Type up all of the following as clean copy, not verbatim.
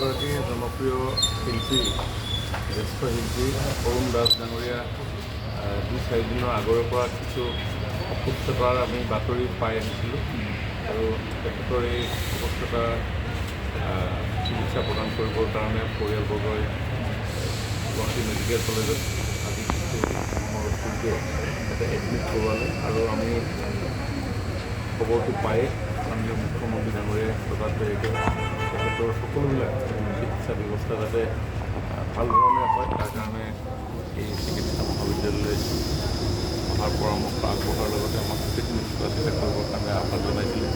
এগৰাকী জনপ্ৰিয় শিল্পী, জ্যেষ্ঠ শিল্পী অৰুণ দাস ডাঙৰীয়া 2-4 দিনৰ আগৰে পৰা কিছু অসুস্থতাৰ আমি বাতৰি পাই আহিছিলোঁ আৰু তেখেতৰ এই অসুস্থতাৰ চিকিৎসা প্ৰদান কৰিবৰ কাৰণে পৰিয়ালবৰ্গই গুৱাহাটী মেডিকেল কলেজত আজি কিছু মোৰ সূৰ্য তাতে এডমিট কৰোৱালে আৰু আমি খবৰটো পায়ে মাননীয় মুখ্যমন্ত্ৰী ডাঙৰীয়াই প্ৰকাশ কৰিছে তেখেতৰ সকলোবিলাক চিকিৎসা ব্যৱস্থা যাতে ভাল ধৰণে হয় তাৰ কাৰণে এই চিকিৎসা মহাবিদ্যালয়লৈ অহাৰ পৰামৰ্শ আগবঢ়োৱাৰ লগতে আমাক গোটেইখিনি চোৱা চিতা কৰিবৰ কাৰণে আহ্বান জনাইছিলে।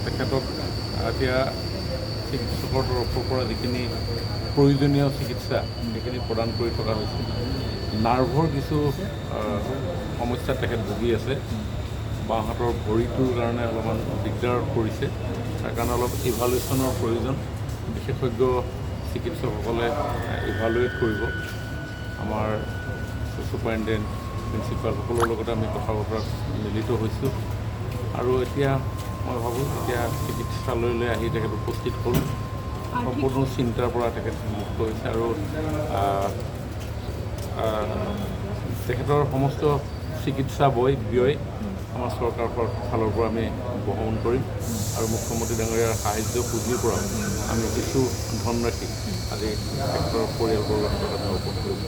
তেখেতক এতিয়া চিকিৎসকৰ তৰফৰ পৰা যিখিনি প্ৰয়োজনীয় চিকিৎসা সেইখিনি প্ৰদান কৰি থকা হৈছে। নাৰ্ভৰ কিছু সমস্যাত তেখেত ভুগি আছে, বাওঁহাতৰ ভৰিটোৰ কাৰণে অলপমান দিগদাৰ কৰিছে, তাৰ কাৰণে অলপ ইভালুৱেশ্যনৰ প্ৰয়োজন। বিশেষজ্ঞ চিকিৎসকসকলে ইভালুৱেট কৰিব। আমাৰ ছুপাৰিনটেণ্ডেণ্ট, প্ৰিন্সিপাল সকলৰ লগতে আমি কথা বতৰা মিলিত হৈছোঁ আৰু এতিয়া মই ভাবোঁ এতিয়া চিকিৎসালয়লৈ আহি তেখেত উপস্থিত হ'ল, সম্পূৰ্ণ চিন্তাৰ পৰা তেখেত মুক্ত হৈছে আৰু তেখেতৰ সমস্ত চিকিৎসা ব্যয় আমাৰ চৰকাৰৰ ফালৰ পৰা আমি বহন কৰিম আৰু মুখ্যমন্ত্ৰী ডাঙৰীয়াৰ সাহায্য পুঁজিৰ পৰা আমি কিছু ধনৰাশি আজি তেখেতৰ পৰিয়ালবৰ্গৰ হাতত আমি অৰ্পণ কৰিম।